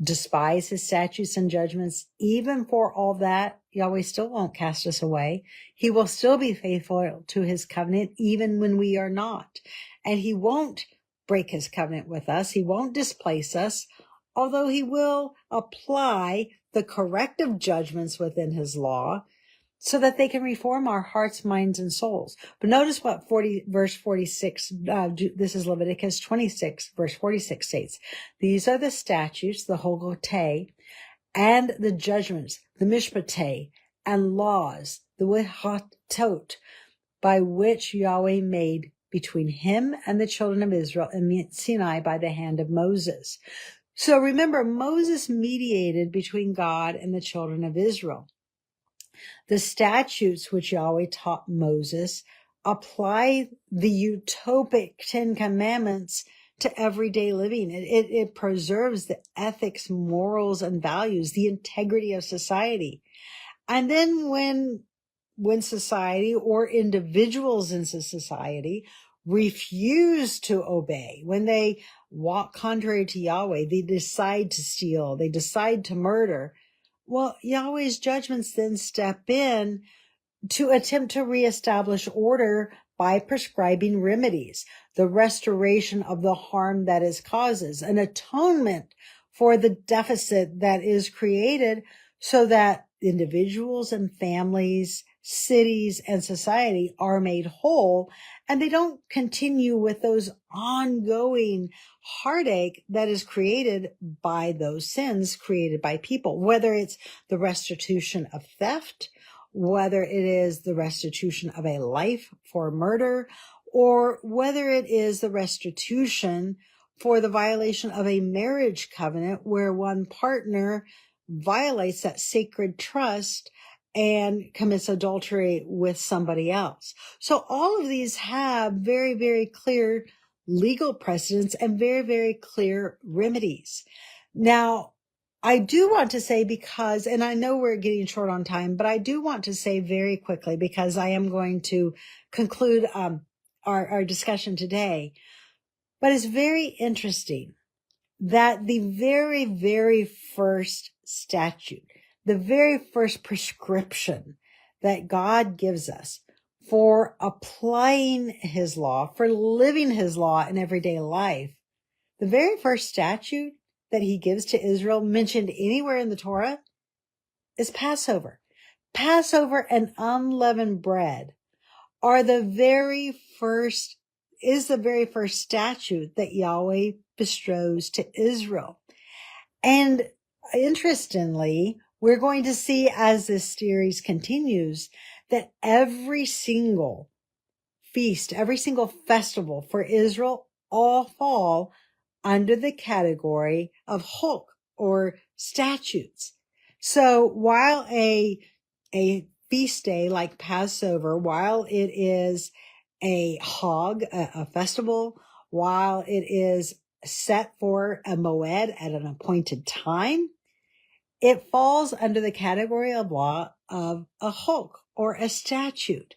despise his statutes and judgments, even for all that, Yahweh still won't cast us away. He will still be faithful to his covenant, even when we are not. And he won't break his covenant with us. He won't displace us, although he will apply the corrective judgments within his law so that they can reform our hearts, minds, and souls. But notice what verse 46, this is Leviticus 26, verse 46 states. These are the statutes, the choq, and the judgments, the mishpateh, and laws, the YHWH, by which Yahweh made between him and the children of Israel in Sinai by the hand of Moses. So remember, Moses mediated between God and the children of Israel. The statutes which Yahweh taught Moses apply the utopic 10 Commandments to everyday living. It preserves the ethics, morals, and values, the integrity of society. And then when society or individuals in society refuse to obey, when they walk contrary to Yahweh, they decide to steal, they decide to murder, well, Yahweh's judgments then step in to attempt to reestablish order by prescribing remedies, the restoration of the harm that it causes, an atonement for the deficit that is created so that individuals and families, cities, and society are made whole, and they don't continue with those ongoing heartache that is created by those sins created by people, whether it's the restitution of theft, whether it is the restitution of a life for murder, or whether it is the restitution for the violation of a marriage covenant where one partner violates that sacred trust and commits adultery with somebody else. So all of these have very, very clear legal precedents and very, very clear remedies. Now, I do want to say because, and I know we're getting short on time, but I do want to say very quickly because I am going to conclude our discussion today. But it's very interesting that the very, very first statute, the very first prescription that God gives us for applying his law, for living his law in everyday life, the very first statute that he gives to Israel mentioned anywhere in the Torah is Passover. Passover and unleavened bread are the very first statute that Yahweh bestows to Israel. And interestingly, we're going to see as this series continues that every single feast, every single festival for Israel all fall under the category of choq or statutes. So while a feast day like Passover, while it is a hog, a festival, while it is set for a moed at an appointed time, it falls under the category of law of a choq or a statute.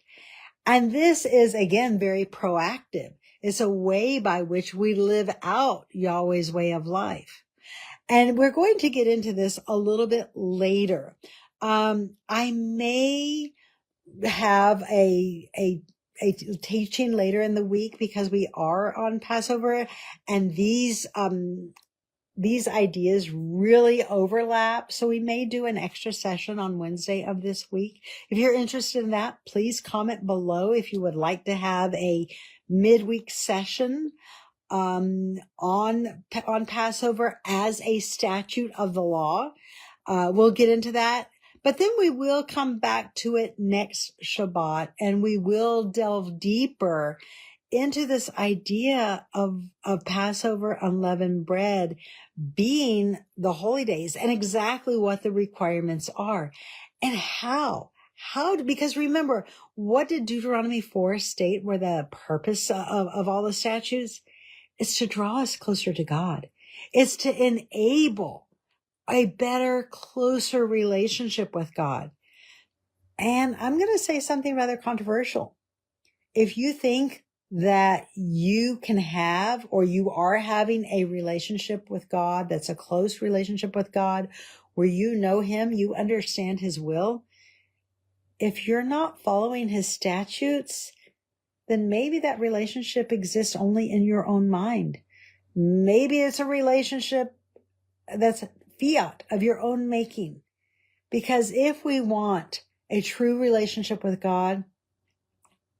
And this is, again, very proactive. It's a way by which we live out Yahweh's way of life. And we're going to get into this a little bit later. I may have a teaching later in the week because we are on Passover, and these ideas really overlap. So we may do an extra session on Wednesday of this week. If you're interested in that, please comment below if you would like to have a midweek session on Passover as a statute of the law. We'll get into that. But then we will come back to it next Shabbat, and we will delve deeper into this idea of Passover unleavened bread being the holy days and exactly what the requirements are and how, because remember, what did Deuteronomy 4 state were the purpose of all the statutes? It's to draw us closer to God. It's to enable a better, closer relationship with God. And I'm going to say something rather controversial. If you think that you can have, or you are having a relationship with God that's a close relationship with God, where you know him, you understand his will, if you're not following his statutes, then maybe that relationship exists only in your own mind. Maybe it's a relationship that's fiat of your own making. Because if we want a true relationship with God,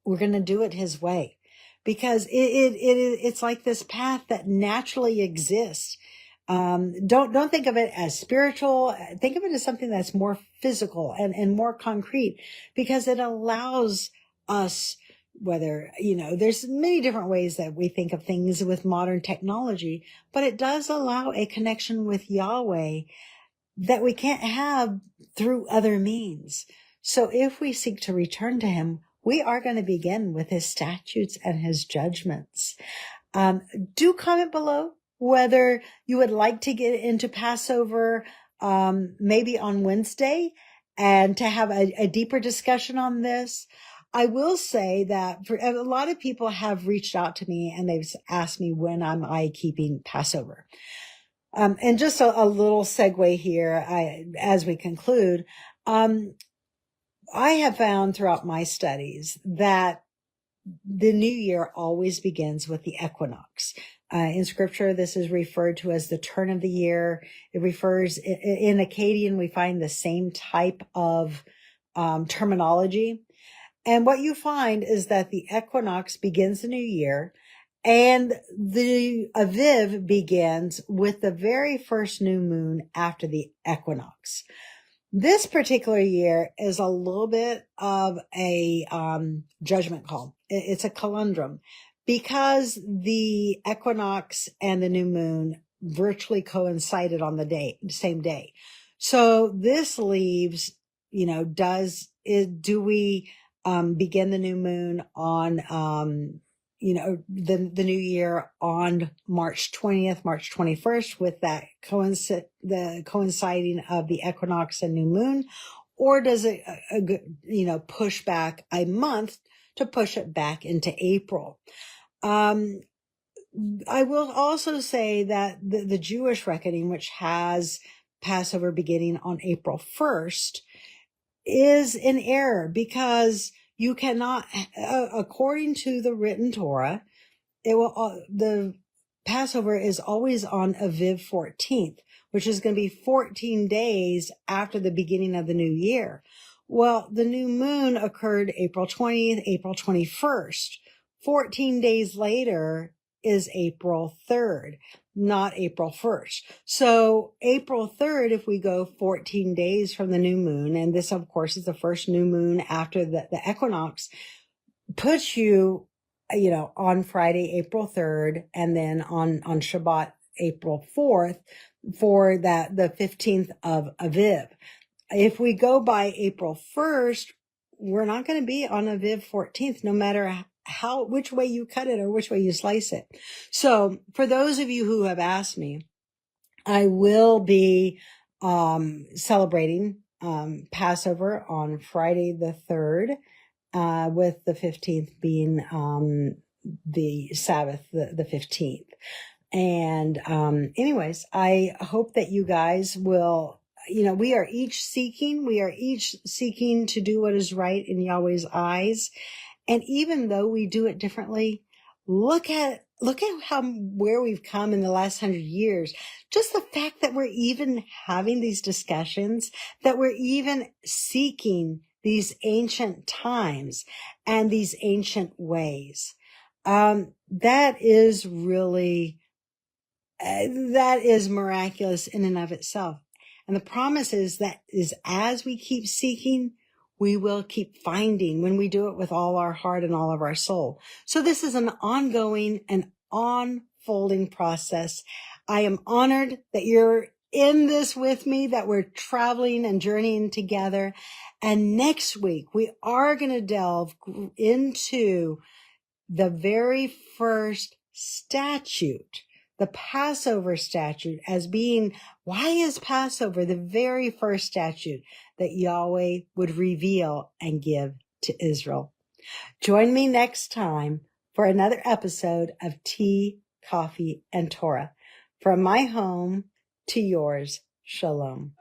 we're going to do it his way. Because it's like this path that naturally exists. Don't think of it as spiritual. Think of it as something that's more physical and more concrete, because it allows us, whether, there's many different ways that we think of things with modern technology, but it does allow a connection with Yahweh that we can't have through other means. So if we seek to return to him, we are going to begin with his statutes and his judgments. Do comment below whether you would like to get into Passover, maybe on Wednesday, and to have a deeper discussion on this. I will say that a lot of people have reached out to me and they've asked me when I keeping Passover. And just a little segue here, as we conclude, I have found throughout my studies that the new year always begins with the equinox. In scripture, this is referred to as the turn of the year. It refers, in Akkadian, we find the same type of terminology. And what you find is that the equinox begins the new year, and the Aviv begins with the very first new moon after the equinox. This particular year is a little bit of a judgment call. It's a conundrum because the equinox and the new moon virtually coincided on the same day. So this leaves, do we begin the new moon on the new year on March 20th, March 21st with that the coinciding of the equinox and new moon? Or does it, push back a month to push it back into April? I will also say that the Jewish reckoning, which has Passover beginning on April 1st, is in error because you cannot, according to the written Torah, the Passover is always on Aviv 14th, which is going to be 14 days after the beginning of the new year. Well, the new moon occurred April 20th, April 21st. 14 days later is April 3rd, not April 1st. So April 3rd, if we go 14 days from the new moon, and this, of course, is the first new moon after the equinox, puts you, on Friday, April 3rd, and then on Shabbat, April 4th, for the 15th of Aviv. If we go by April 1st, we're not going to be on Aviv 14th, no matter which way you cut it or which way you slice it. So for those of you who have asked me, I will be celebrating Passover on Friday the 3rd, with the 15th being the Sabbath, the 15th. And anyways, I hope that you guys will, we are each seeking to do what is right in Yahweh's eyes. And even though we do it differently, look at where we've come in the last 100 years. Just the fact that we're even having these discussions, that we're even seeking these ancient times and these ancient ways. That is really, that is miraculous in and of itself. And the promise is as we keep seeking, we will keep finding when we do it with all our heart and all of our soul. So this is an ongoing and unfolding process. I am honored that you're in this with me, that we're traveling and journeying together. And next week, we are going to delve into the very first statute, the Passover statute, as being, why is Passover the very first statute that Yahweh would reveal and give to Israel? Join me next time for another episode of Tea, Coffee, and Torah. From my home to yours, Shalom.